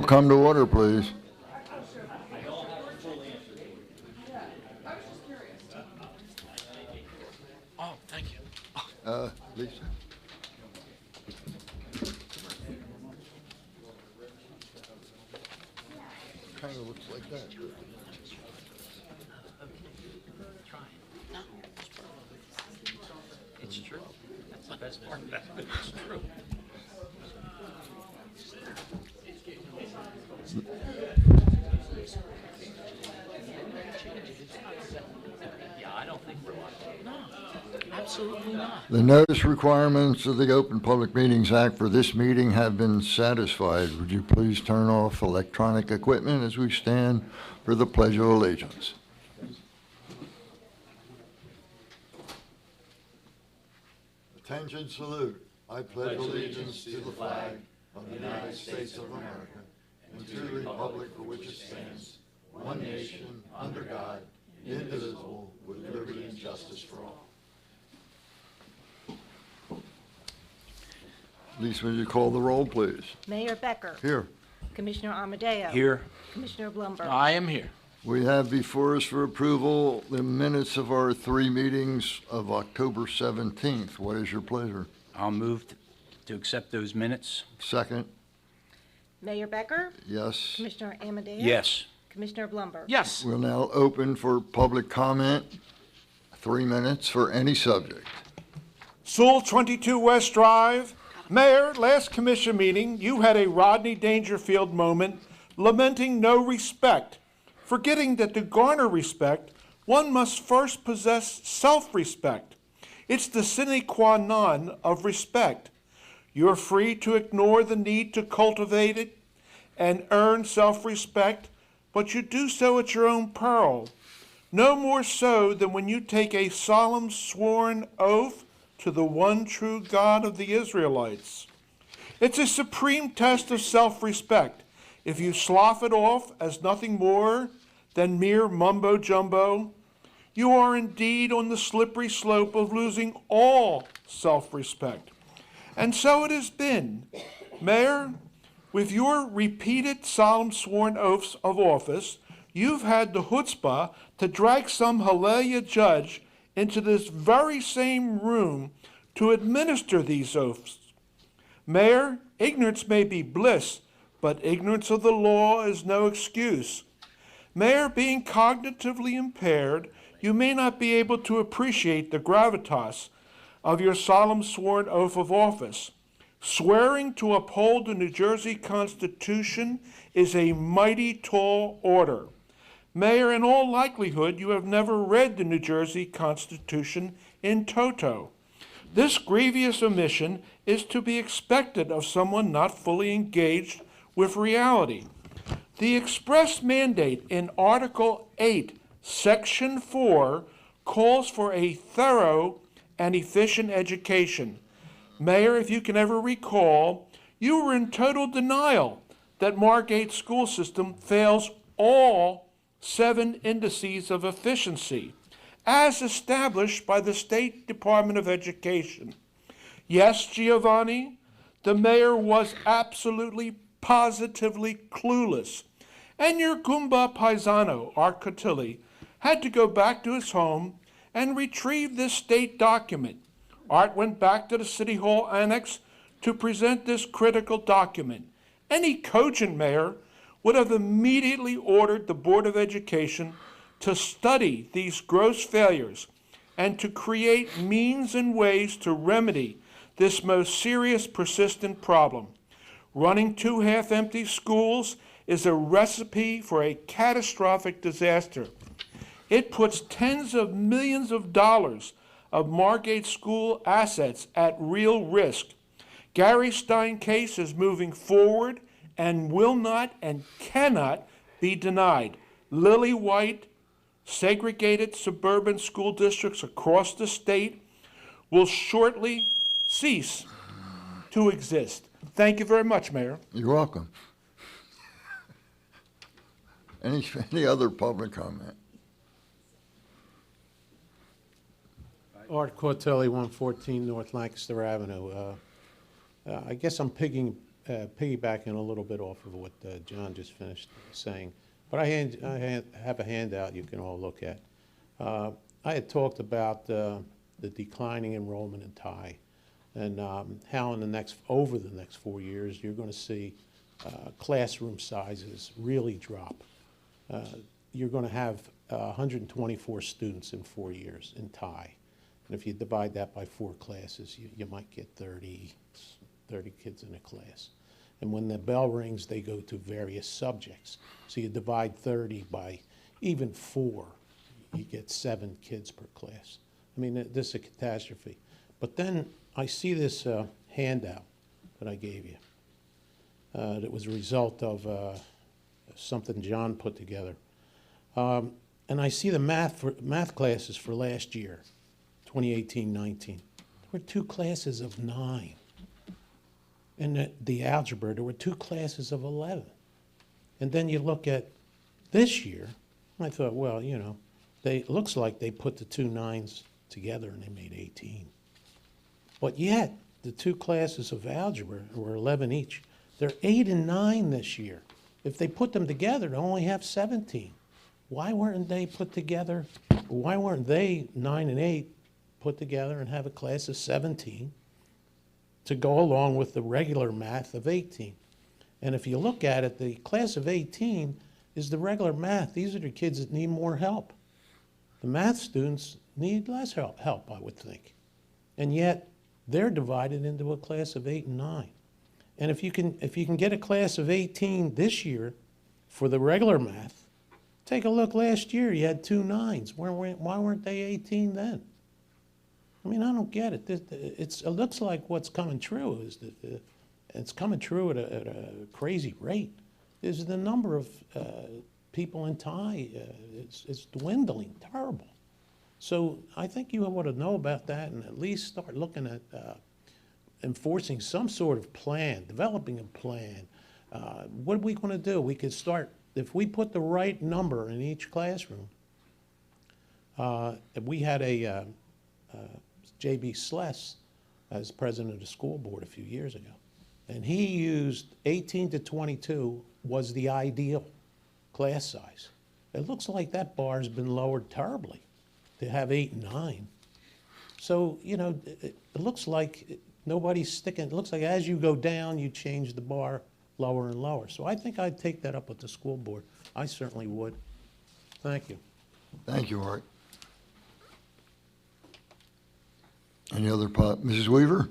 Come to order, please. Oh, thank you. Lisa? Kind of looks like that. No, it's true. That's the best part about it. It's true. Yeah, I don't think we're like, no, absolutely not. The notice requirements of the Open Public Meetings Act for this meeting have been satisfied. Would you please turn off electronic equipment as we stand for the Pledge of Allegiance? Attention, salute. I pledge allegiance to the flag of the United States of America and to the republic for which it stands, one nation, under God, indivisible, with liberty and justice for all. Lisa, will you call the roll, please? Mayor Becker. Here. Commissioner Amadeo. Here. Commissioner Blumberg. I am here. We have before us for approval the minutes of our 3 meetings of October 17th. What is your pleasure? I'll move to accept those minutes. Second? Mayor Becker. Yes. Commissioner Amadeo. Yes. Commissioner Blumberg. Yes. We'll now open for public comment. 3 minutes for any subject. Sewell, 22 West Drive. Mayor, last commission meeting, you had a Rodney Dangerfield moment lamenting no respect, forgetting that to garner respect, one must first possess self-respect. It's the sine qua non of respect. You're free to ignore the need to cultivate it and earn self-respect, but you do so at your own peril. No more so than when you take a solemn sworn oath to the one true God of the Israelites. It's a supreme test of self-respect. If you slough it off as nothing more than mere mumbo-jumbo, you are indeed on the slippery slope of losing all self-respect. And so it has been. Mayor, with your repeated solemn sworn oaths of office, you've had the chutzpah to drag some Hallelujah judge into this very same room to administer these oaths. Mayor, ignorance may be bliss, but ignorance of the law is no excuse. Mayor, being cognitively impaired, you may not be able to appreciate the gravitas of your solemn sworn oath of office. Swearing to uphold the New Jersey Constitution is a mighty tall order. Mayor, in all likelihood, you have never read the New Jersey Constitution in toto. This grievous omission is to be expected of someone not fully engaged with reality. The express mandate in Article 8, Section 4, calls for a thorough and efficient education. Mayor, if you can ever recall, you were in total denial that Margate school system fails all 7 indices of efficiency, as established by the State Department of Education. Yes, Giovanni, the mayor was absolutely, positively clueless, and your Goomba paisano, Art Cotilli, had to go back to his home and retrieve this state document. Art went back to the City Hall Annex to present this critical document. Any cogent mayor would have immediately ordered the Board of Education to study these gross failures and to create means and ways to remedy this most serious persistent problem. Running 2 half-empty schools is a recipe for a catastrophic disaster. It puts tens of millions of dollars of Margate school assets at real risk. Gary Stein case is moving forward and will not and cannot be denied. Lily White, segregated suburban school districts across the state will shortly cease to exist. Thank you very much, Mayor. You're welcome. Any other public comment? Art Cortelli, 114 North Lancaster Avenue. I guess I'm piggybacking a little bit off of what John just finished saying, but I have a handout you can all look at. I had talked about the declining enrollment in Thai, and how over the next 4 years you're going to see classroom sizes really drop. You're going to have 124 students in 4 years in Thai, and if you divide that by 4 classes, you might get 30 kids in a class. And when the bell rings, they go to various subjects. So you divide 30 by even 4, you get 7 kids per class. I mean, this is a catastrophe. But then I see this handout that I gave you. That was a result of something John put together. And I see the math classes for last year, 2018-19. There were 2 classes of 9. In the algebra, there were 2 classes of 11. And then you look at this year, I thought, well, you know, it looks like they put the 2 9s together and they made 18. But yet, the 2 classes of algebra were 11 each. They're 8 and 9 this year. If they put them together, they only have 17. Why weren't they put together? Why weren't they 9 and 8 put together and have a class of 17 to go along with the regular math of 18? And if you look at it, the class of 18 is the regular math. These are the kids that need more help. The math students need less help, I would think. And yet, they're divided into a class of 8 and 9. And if you can get a class of 18 this year for the regular math, take a look last year, you had 2 9s. Why weren't they 18 then? I mean, I don't get it. It looks like what's coming true is that it's coming true at a crazy rate. Is the number of people in Thai is dwindling, terrible. So I think you ought to know about that and at least start looking at enforcing some sort of plan, developing a plan. What are we going to do? We could start, if we put the right number in each classroom. We had a J.B. Sless as president of the school board a few years ago. And he used 18 to 22 was the ideal class size. It looks like that bar has been lowered terribly to have 8 and 9. So, you know, it looks like nobody's sticking. It looks like as you go down, you change the bar lower and lower. So I think I'd take that up with the school board. I certainly would. Thank you. Thank you, Art. Any other, Mrs. Weaver?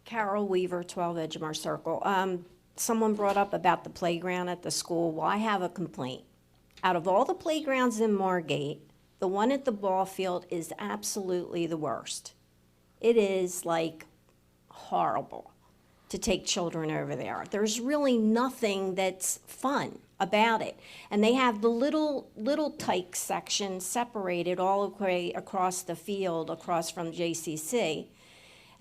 Carol Weaver, 12 Edgemar Circle. Someone brought up about the playground at the school. Well, I have a complaint. Out of all the playgrounds in Margate, the one at the ball field is absolutely the worst. It is like horrible to take children over there. There's really nothing that's fun about it. And they have the little tyke section separated all the way across the field, across from JCC.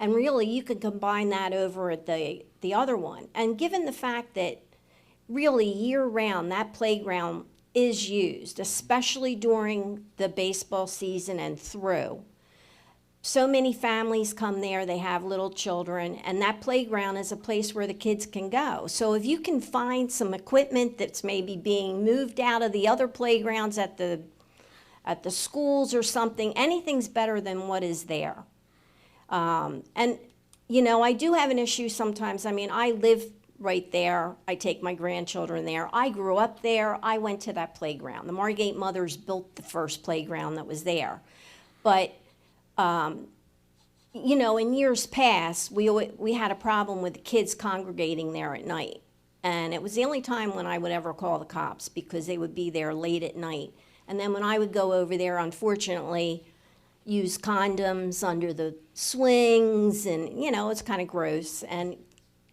And really, you could combine that over at the other one. And given the fact that really year-round that playground is used, especially during the baseball season and through, so many families come there, they have little children, and that playground is a place where the kids can go. So if you can find some equipment that's maybe being moved out of the other playgrounds at the schools or something, anything's better than what is there. And, you know, I do have an issue sometimes. I mean, I live right there. I take my grandchildren there. I grew up there. I went to that playground. The Margate mothers built the first playground that was there. But, you know, in years past, we had a problem with the kids congregating there at night. And it was the only time when I would ever call the cops because they would be there late at night. And then when I would go over there, unfortunately, use condoms under the swings, and, you know, it's kind of gross. And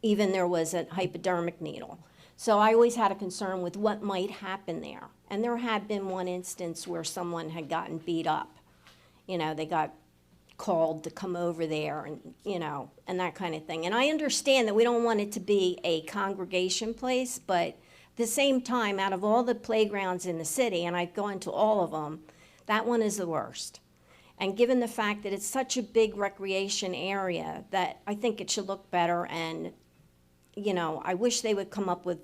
even there was a hypodermic needle. So I always had a concern with what might happen there. And there had been one instance where someone had gotten beat up. You know, they got called to come over there and, you know, and that kind of thing. And I understand that we don't want it to be a congregation place, but at the same time, out of all the playgrounds in the city, and I've gone to all of them, that one is the worst. And given the fact that it's such a big recreation area, that I think it should look better. And, you know, I wish they would come up with,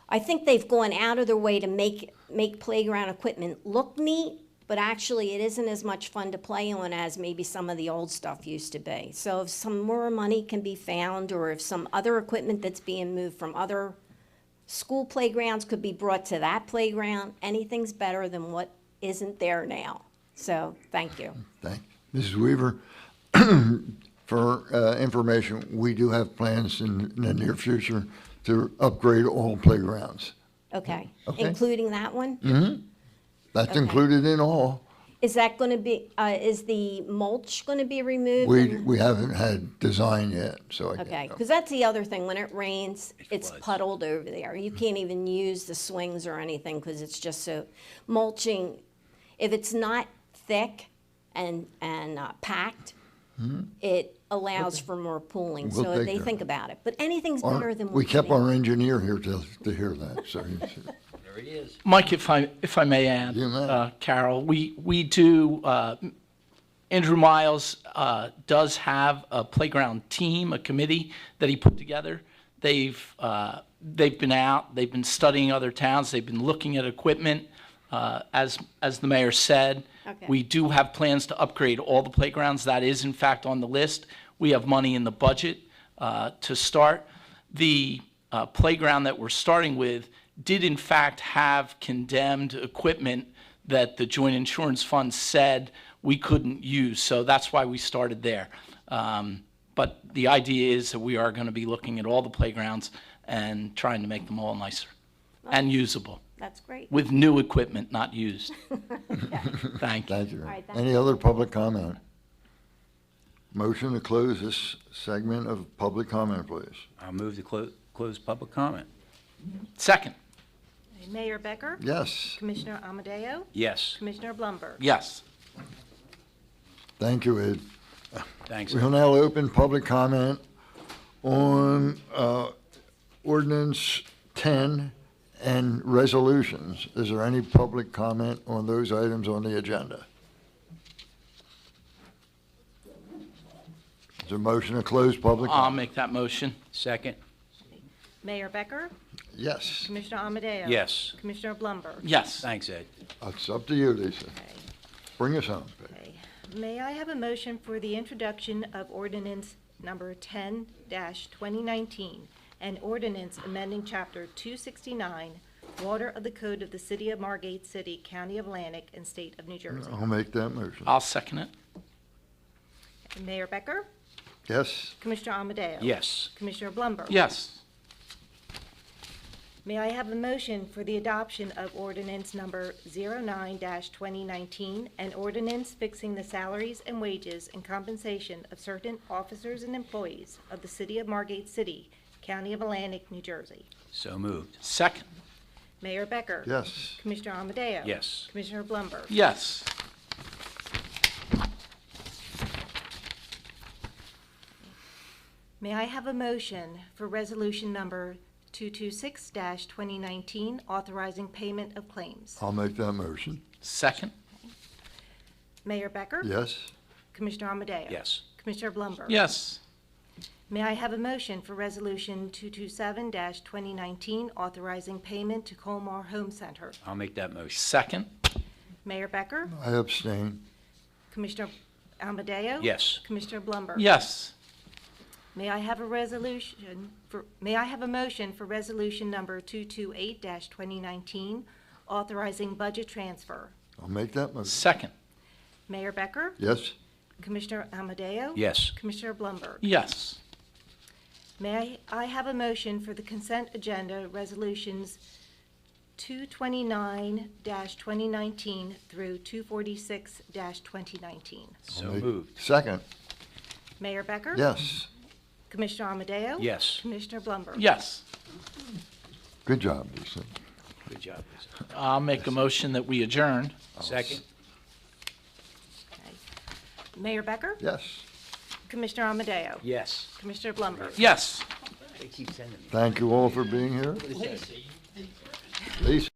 I think they've gone out of their way to make playground equipment look neat, but actually it isn't as much fun to play on as maybe some of the old stuff used to be. So if some more money can be found, or if some other equipment that's being moved from other school playgrounds could be brought to that playground, anything's better than what isn't there now. So, thank you. Thank you. Mrs. Weaver, for information, we do have plans in the near future to upgrade all playgrounds. Okay. Okay. Including that one? That's Okay. included in all. Is that going to be, is the mulch going to be removed? We haven't had design yet, so I Okay, can't. because that's the other thing. When it rains, it's puddled over there. You can't even use the swings or anything because it's just so, mulching, if it's not thick and packed, it allows for more pooling. We'll So take they care of think it. about it. But anything's better than We what's kept there. our engineer here to hear that, so There he is. Mike, if I may add, You may. Carol, we do, Andrew Miles does have a playground team, a committee that he put together. They've been out, they've been studying other towns, they've been looking at equipment. As the mayor said, Okay. we do have plans to upgrade all the playgrounds. That is in fact on the list. We have money in the budget to start. The playground that we're starting with did in fact have condemned equipment that the joint insurance fund said we couldn't use. So that's why we started there. But the idea is that we are going to be looking at all the playgrounds and trying to make them all nicer and usable That's great. with new equipment, not used. Thank you. thank you. All right, thank Any other public comment? Motion to close this segment of public comment, please. I'll move to close public comment. Second, Mayor Becker? Yes, Commissioner Amadeo? Yes, Commissioner Blumberg? yes. thank you, Ed. thanks. We will now open public comment on ordinance 10 and resolutions. Is there any public comment on those items on the agenda? Is there a motion to close public? I'll make that motion. Second, Mayor Becker? Yes, Commissioner Amadeo? yes, Commissioner Blumberg? Yes. thanks, Ed. it's up to you, Lisa. Bring us home. babe. Okay. May I have a motion for the introduction of ordinance number 10-2019, an ordinance amending Chapter 269, Water of the Code of the City of Margate City, County of Atlantic, and State of New Jersey? I'll make that motion. I'll second it. Mayor Becker? Yes, Commissioner Amadeo? Yes, Commissioner Blumberg? Yes. May I have a motion for the adoption of ordinance number 09-2019, an ordinance fixing the salaries and wages and compensation of certain officers and employees of the City of Margate City, County of Atlantic, New Jersey? so moved. Second, Mayor Becker? yes, Commissioner Amadeo? Yes, Commissioner Blumberg? yes. May I have a motion for resolution number 226-2019, authorizing payment of claims? I'll make that motion. Second, Mayor Becker? Yes, Commissioner Amadeo? yes, Commissioner Blumberg? yes. May I have a motion for Resolution 227-2019, authorizing payment to Colmar Home Center? I'll make that motion. Second, Mayor Becker? I abstain. Commissioner Amadeo? Yes, Commissioner Blumberg? yes. May I have a motion for Resolution Number 228-2019, authorizing budget transfer? I'll make that motion. Second, Mayor Becker? Yes, Commissioner Amadeo? yes, Commissioner Blumberg? yes. May I have a motion for the consent agenda resolutions 229-2019 through 246-2019? so make- moved. second. Mayor Becker? Yes, Commissioner Amadeo? Yes, Commissioner Blumberg? Yes. good job, Lisa. good job, Lisa. I'll make a motion that we adjourn. Second, Okay. Mayor Becker? Yes, Commissioner Amadeo? yes. Commissioner Blumberg? Yes. They keep sending me. thank you all for being here. Lisa.